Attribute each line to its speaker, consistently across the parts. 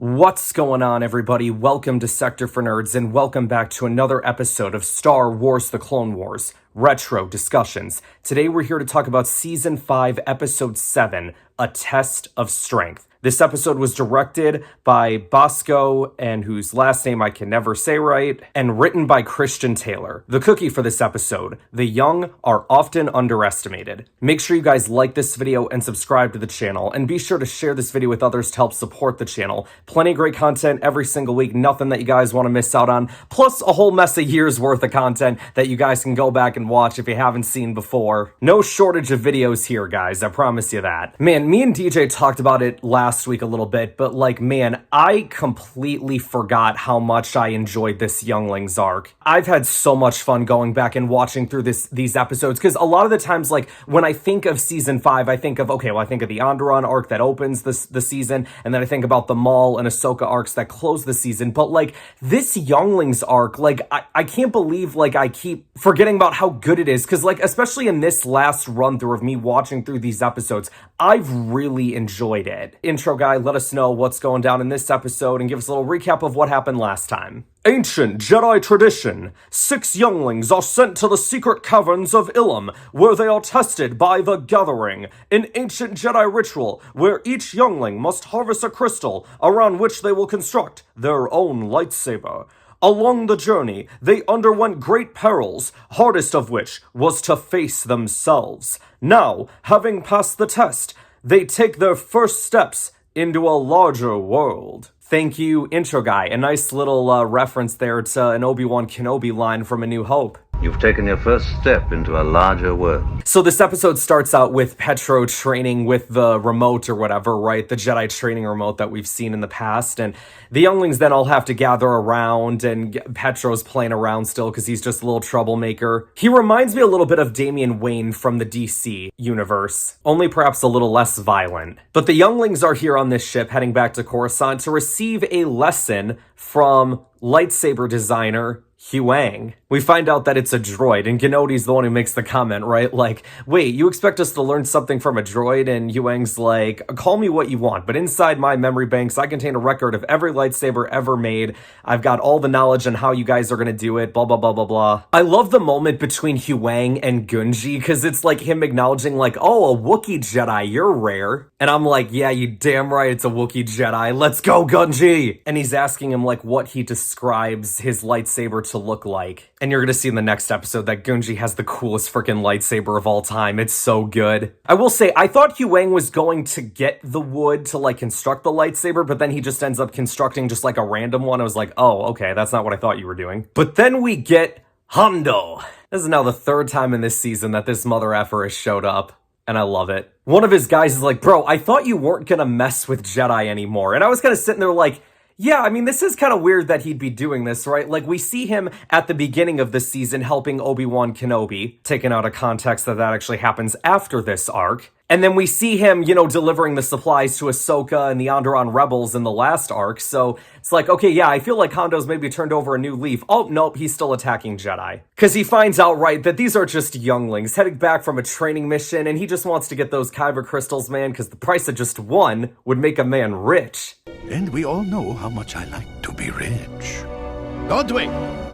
Speaker 1: What's going on, everybody? Welcome to Sector for Nerds, and welcome back to another episode of Star Wars: The Clone Wars Retro Discussions. Today we're here to talk about Season 5, Episode 7, A Test of Strength. This episode was directed by Bosco, and whose last name I can never say right, and written by Christian Taylor. The cookie for this episode: the young are often underestimated. Make sure you guys like this video and subscribe to the channel, and be sure to share this video with others to help support the channel. Plenty of great content every single week, nothing that you guys want to miss out on, plus a whole mess of years worth of content that you guys can go back and watch if you haven't seen before. No shortage of videos here, guys, I promise you that. Man, me and DJ talked about it last week a little bit, but man, I completely forgot how much I enjoyed this Younglings arc. I've had so much fun going back and watching through these episodes, because a lot of the times, when I think of Season 5, I think of, I think of the Onderon arc that opens the season, and then I think about the Maul and Ahsoka arcs that close the season, but this Younglings arc, I can't believe I keep forgetting about how good it is, because especially in this last run through of me watching through these episodes, I've really enjoyed it. Intro guy, let us know what's going down in this episode and give us a little recap of what happened last time. Ancient Jedi tradition. 6 younglings are sent to the secret caverns of Ilum, where they are tested by the Gathering, an ancient Jedi ritual where each youngling must harvest a crystal around which they will construct their own lightsaber. Along the journey, they underwent great perils, hardest of which was to face themselves. Now, having passed the test, they take their first steps into a larger world. Thank you, intro guy. A nice little reference there to an Obi-Wan Kenobi line from A New Hope.
Speaker 2: You've taken your first step into a larger world.
Speaker 1: So this episode starts out with Petro training with the remote or whatever, right? The Jedi training remote that we've seen in the past. And the younglings then all have to gather around, and Petro's playing around still because he's just a little troublemaker. He reminds me a little bit of Damian Wayne from the DC universe, only perhaps a little less violent. But the younglings are here on this ship heading back to Coruscant to receive a lesson from lightsaber designer Huyang. We find out that it's a droid, and Genodi's the one who makes the comment, right? Wait, you expect us to learn something from a droid? And Huyang's like, call me what you want, but inside my memory banks, I contain a record of every lightsaber ever made. I've got all the knowledge on how you guys are gonna do it, blah, blah, blah, blah, blah. I love the moment between Huyang and Gunji, because it's him acknowledging oh, a Wookiee Jedi, you're rare. And I'm like, yeah, you damn right it's a Wookiee Jedi. Let's go, Gunji! And he's asking him, what he describes his lightsaber to look like. And you're gonna see in the next episode that Gunji has the coolest freaking lightsaber of all time. It's so good. I will say, I thought Huyang was going to get the wood to construct the lightsaber, but then he just ends up constructing just a random one. I was like, oh, okay, that's not what I thought you were doing. But then we get Hondo. This is now the 3rd time in this season that this mother effer has showed up, and I love it. One of his guys is like, bro, I thought you weren't gonna mess with Jedi anymore. And I was kind of sitting there yeah, I mean, this is kind of weird that he'd be doing this, right? We see him at the beginning of the season helping Obi-Wan Kenobi, taken out of context that actually happens after this arc. And then we see him, delivering the supplies to Ahsoka and the Onderon rebels in the last arc. So it's okay, yeah, I feel like Hondo's maybe turned over a new leaf. Oh, nope, he's still attacking Jedi. Because he finds out, right, that these are just younglings heading back from a training mission, and he just wants to get those kyber crystals, man, because the price of just one would make a man rich.
Speaker 3: And we all know how much I like to be rich. Don't we?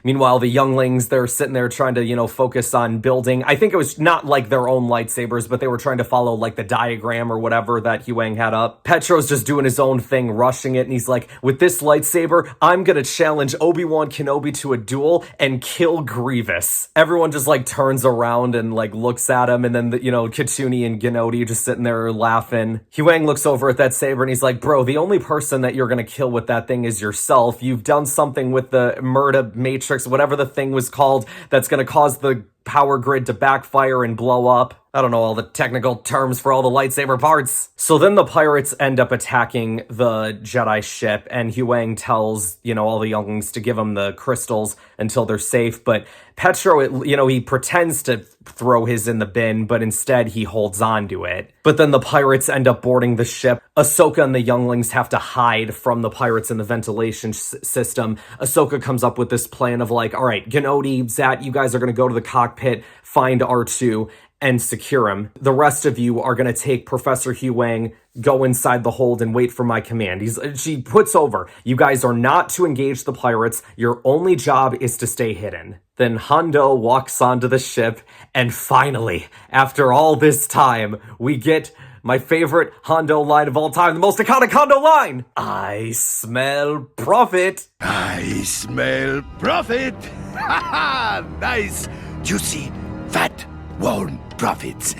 Speaker 1: Meanwhile, the younglings, they're sitting there trying to, focus on building. I think it was not their own lightsabers, but they were trying to follow the diagram or whatever that Huyang had up. Petro's just doing his own thing, rushing it, and he's like, with this lightsaber, I'm gonna challenge Obi-Wan Kenobi to a duel and kill Grievous. Everyone just turns around and looks at him, and then Kachuni and Genodi just sitting there laughing. Huyang looks over at that saber and he's like, bro, the only person that you're gonna kill with that thing is yourself. You've done something with the Murda Matrix, whatever the thing was called, that's going to cause the power grid to backfire and blow up. I don't know all the technical terms for all the lightsaber parts. So then the pirates end up attacking the Jedi ship, and Huyang tells, all the younglings to give him the crystals until they're safe. But Petro, he pretends to throw his in the bin, but instead he holds on to it. But then the pirates end up boarding the ship. Ahsoka and the younglings have to hide from the pirates in the ventilation system. Ahsoka comes up with this plan of all right, Genodi, Zat, you guys are going to go to the cockpit, find R2, and secure him. The rest of you are going to take Professor Huyang, go inside the hold and wait for my command. She puts over, you guys are not to engage the pirates. Your only job is to stay hidden. Then Hondo walks onto the ship, and finally, after all this time, we get my favorite Hondo line of all time, the most iconic Hondo line. I smell profit.
Speaker 3: I smell profit. Ha ha! Nice, juicy, fat, warm profits.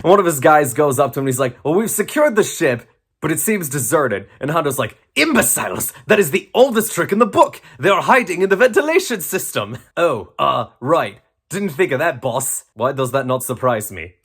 Speaker 1: One of his guys goes up to him and he's like, well, we've secured the ship, but it seems deserted. And Hondo's like, imbeciles! That is the oldest trick in the book. They are hiding in the ventilation system. Oh, right. Didn't think of that, boss. Why does that not surprise me?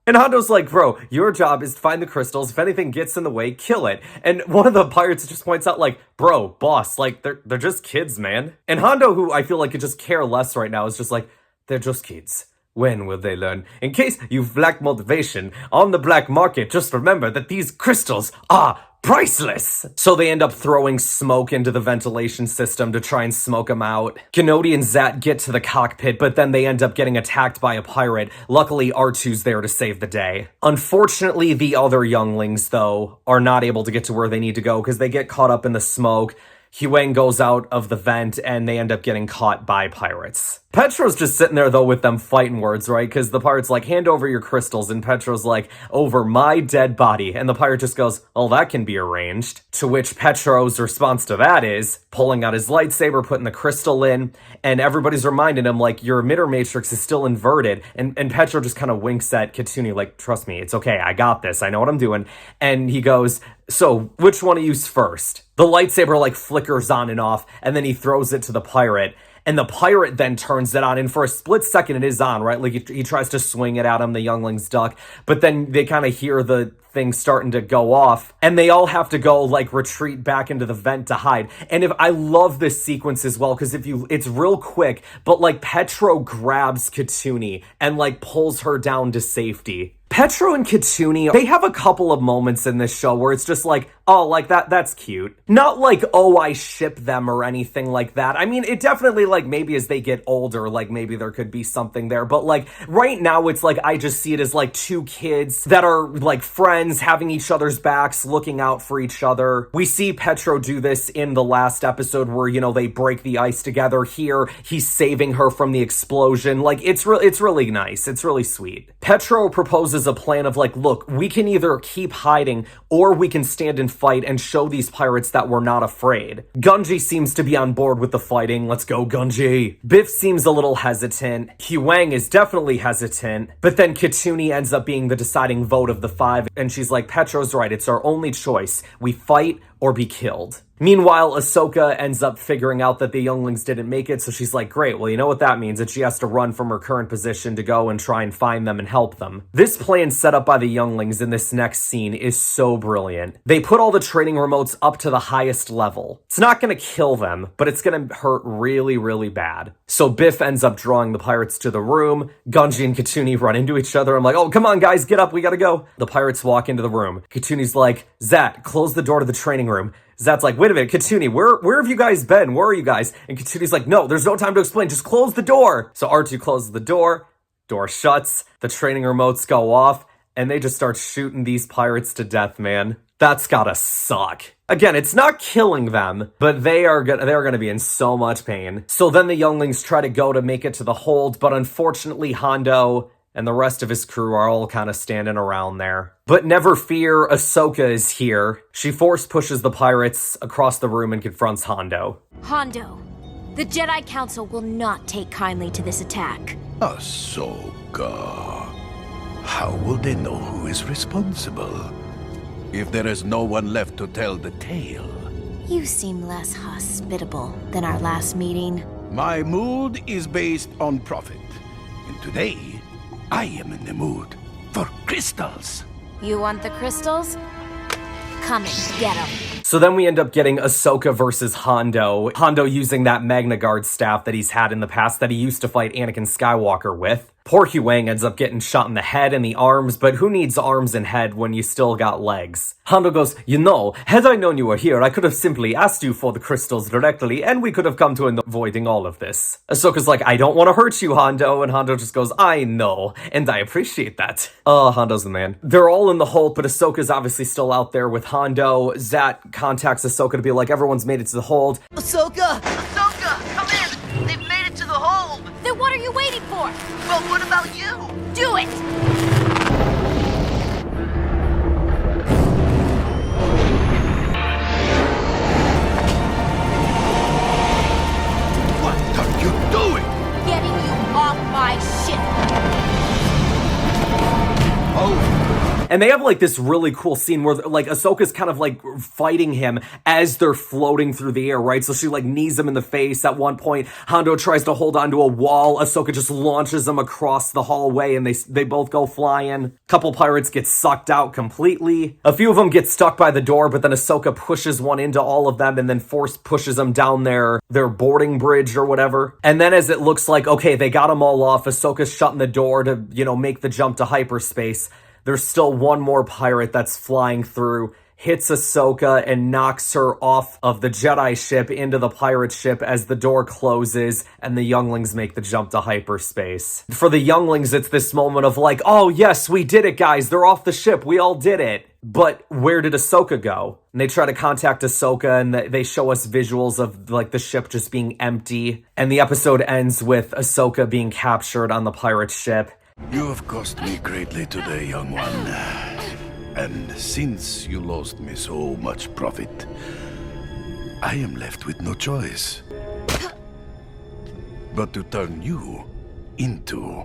Speaker 1: And Hondo's like, bro, your job is to find the crystals. If anything gets in the way, kill it. And one of the pirates just points out, like, bro, boss, like, they're just kids, man. And Hondo, who I feel like could just care less right now, is just like, they're just kids. When will they learn? In case you lack motivation on the black market, just remember that these crystals are priceless. So they end up throwing smoke into the ventilation system to try and smoke them out. Gnody and Zat get to the cockpit, but then they end up getting attacked by a pirate. Luckily, R2's there to save the day. Unfortunately, the other younglings, though, are not able to get to where they need to go because they get caught up in the smoke. Huyang goes out of the vent, and they end up getting caught by pirates. Petro's just sitting there, though, with them fighting words, right? Because the pirate's like, hand over your crystals, and Petro's like, over my dead body. And the pirate just goes, oh, that can be arranged. To which Petro's response to that is pulling out his lightsaber, putting the crystal in, and everybody's reminding him, like, your emitter matrix is still inverted. And Petro just kind of winks at Katuni, like, trust me, it's okay, I got this, I know what I'm doing. And he goes, so, which one to use first? The lightsaber, like, flickers on and off, and then he throws it to the pirate. And the pirate then turns it on, and for a split second it is on, right? Like, he tries to swing it at him, the younglings duck, but then they kind of hear the thing starting to go off, and they all have to go, like, retreat back into the vent to hide. And I love this sequence as well, because it's real quick, but, like, Petro grabs Katuni and, like, pulls her down to safety. Petro and Katuni, they have a couple of moments in this show where it's just like, oh, like, that's cute. Not like, oh, I ship them or anything like that. I mean, it definitely, like, maybe as they get older, like, maybe there could be something there. But, like, right now, it's like, I just see it as, like, two kids that are, like, friends, having each other's backs, looking out for each other. We see Petro do this in the last episode where, you know, they break the ice together. Here, he's saving her from the explosion. Like, it's really nice. It's really sweet. Petro proposes a plan of, like, look, we can either keep hiding or we can stand and fight and show these pirates that we're not afraid. Gunji seems to be on board with the fighting. Let's go, Gunji. Biff seems a little hesitant. Huyang is definitely hesitant. But then Katuni ends up being the deciding vote of the five, and she's like, Petro's right, it's our only choice. We fight or be killed. Meanwhile, Ahsoka ends up figuring out that the younglings didn't make it, so she's like, great, well, you know what that means, that she has to run from her current position to go and try and find them and help them. This plan set up by the younglings in this next scene is so brilliant. They put all the training remotes up to the highest level. It's not gonna kill them, but it's gonna hurt really, really bad. So Biff ends up drawing the pirates to the room. Gunji and Katuni run into each other. I'm like, oh, come on, guys, get up, we gotta go. The pirates walk into the room. Katuni's like, Zat, close the door to the training room. Zat's like, wait a minute, Katuni, where have you guys been? Where are you guys? And Katuni's like, no, there's no time to explain. Just close the door. So R2 closes the door. Door shuts. The training remotes go off. And they just start shooting these pirates to death, man. That's gotta suck. Again, it's not killing them, but they're gonna be in so much pain. So then the younglings try to go to make it to the hold, but unfortunately Hondo and the rest of his crew are all kind of standing around there. But never fear, Ahsoka is here. She force pushes the pirates across the room and confronts Hondo.
Speaker 4: Hondo, the Jedi Council will not take kindly to this attack.
Speaker 3: Ahsoka. How will they know who is responsible if there is no one left to tell the tale?
Speaker 4: You seem less hospitable than our last meeting.
Speaker 3: My mood is based on profit. And today, I am in the mood for crystals.
Speaker 4: You want the crystals? Come and get them.
Speaker 1: So then we end up getting Ahsoka versus Hondo. Hondo using that Magna Guard staff that he's had in the past that he used to fight Anakin Skywalker with. Poor Huyang ends up getting shot in the head and the arms, but who needs arms and head when you still got legs? Hondo goes, you know, had I known you were here, I could have simply asked you for the crystals directly, and we could have come to avoiding all of this. Ahsoka's like, I don't want to hurt you, Hondo, and Hondo just goes, I know, and I appreciate that. Hondo's the man. They're all in the hold, but Ahsoka's obviously still out there with Hondo. Zat contacts Ahsoka to be like, everyone's made it to the hold.
Speaker 5: Ahsoka! Ahsoka! Come in! They've made it to the hold!
Speaker 4: Then what are you waiting for?
Speaker 5: Well, what about you?
Speaker 4: Do it!
Speaker 3: What are you doing?
Speaker 4: Getting you off my ship!
Speaker 3: Oh,
Speaker 1: And they have like this really cool scene where like Ahsoka's kind of like fighting him as they're floating through the air, right? So she like knees him in the face. At one point, Hondo tries to hold onto a wall. Ahsoka just launches him across the hallway and they both go flying. Couple pirates get sucked out completely. A few of them get stuck by the door, but then Ahsoka pushes one into all of them and then force pushes them down their boarding bridge or whatever. And then as it looks like, okay, they got them all off, Ahsoka's shutting the door to, you know, make the jump to hyperspace. There's still one more pirate that's flying through, hits Ahsoka and knocks her off of the Jedi ship into the pirate ship as the door closes and the younglings make the jump to hyperspace. For the younglings, it's this moment of like, oh yes, we did it, guys. They're off the ship. We all did it. But where did Ahsoka go? And they try to contact Ahsoka and they show us visuals of like the ship just being empty. And the episode ends with Ahsoka being captured on the pirate ship.
Speaker 3: you have cost me greatly today, young one. And since you lost me so much profit, I am left with no choice but to turn you into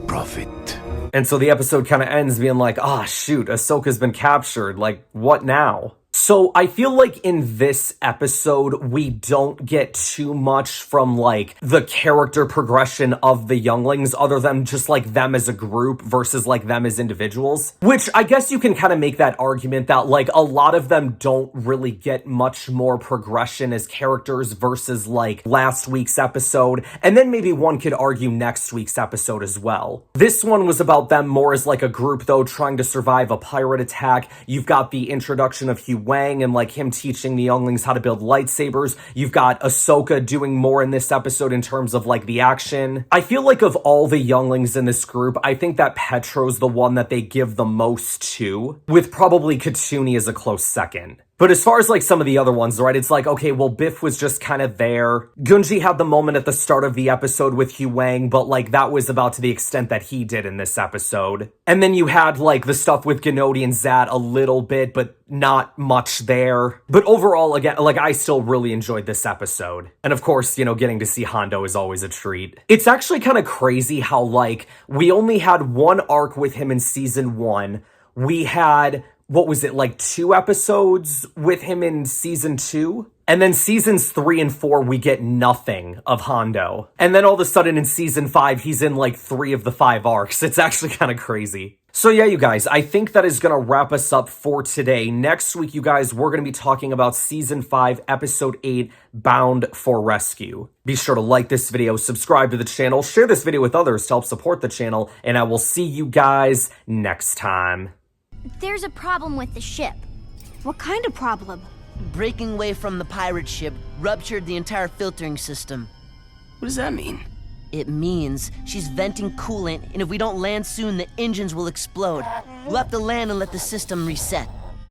Speaker 3: profit.
Speaker 1: And so the episode kind of ends being like, ah, shoot, Ahsoka's been captured. Like, what now? So I feel like in this episode, we don't get too much from like the character progression of the younglings other than just like them as a group versus like them as individuals, which I guess you can kind of make that argument that like a lot of them don't really get much more progression as characters versus like last week's episode. And then maybe one could argue next week's episode as well. This one was about them more as like a group though, trying to survive a pirate attack. You've got the introduction of Huyang and like him teaching the younglings how to build lightsabers. You've got Ahsoka doing more in this episode in terms of like the action. I feel like of all the younglings in this group, I think that Petro's the one that they give the most to, with probably Katuni as a close second. But as far as like some of the other ones, right, it's like, okay, well, Biff was just kind of there. Gunji had the moment at the start of the episode with Huyang, but like that was about to the extent that he did in this episode. And then you had like the stuff with Gnodi and Zat a little bit, but not much there. But overall, again, like I still really enjoyed this episode. And of course, you know, getting to see Hondo is always a treat. It's actually kind of crazy how like we only had one arc with him in season 1. We had, what was it, like 2 episodes with him in season 2? And then seasons 3 and 4, we get nothing of Hondo. And then all of a sudden in season 5, he's in like 3 of the 5 arcs. It's actually kind of crazy. So yeah, you guys, I think that is going to wrap us up for today. Next week, you guys, we're going to be talking about season 5, episode 8, Bound for Rescue. Be sure to like this video, subscribe to the channel, share this video with others to help support the channel, and I will see you guys next time.
Speaker 4: There's a problem with the ship. What kind of problem?
Speaker 5: Breaking away from the pirate ship ruptured the entire filtering system.
Speaker 6: What does that mean?
Speaker 5: It means she's venting coolant, and if we don't land soon, the engines will explode. We'll have to land and let the system reset.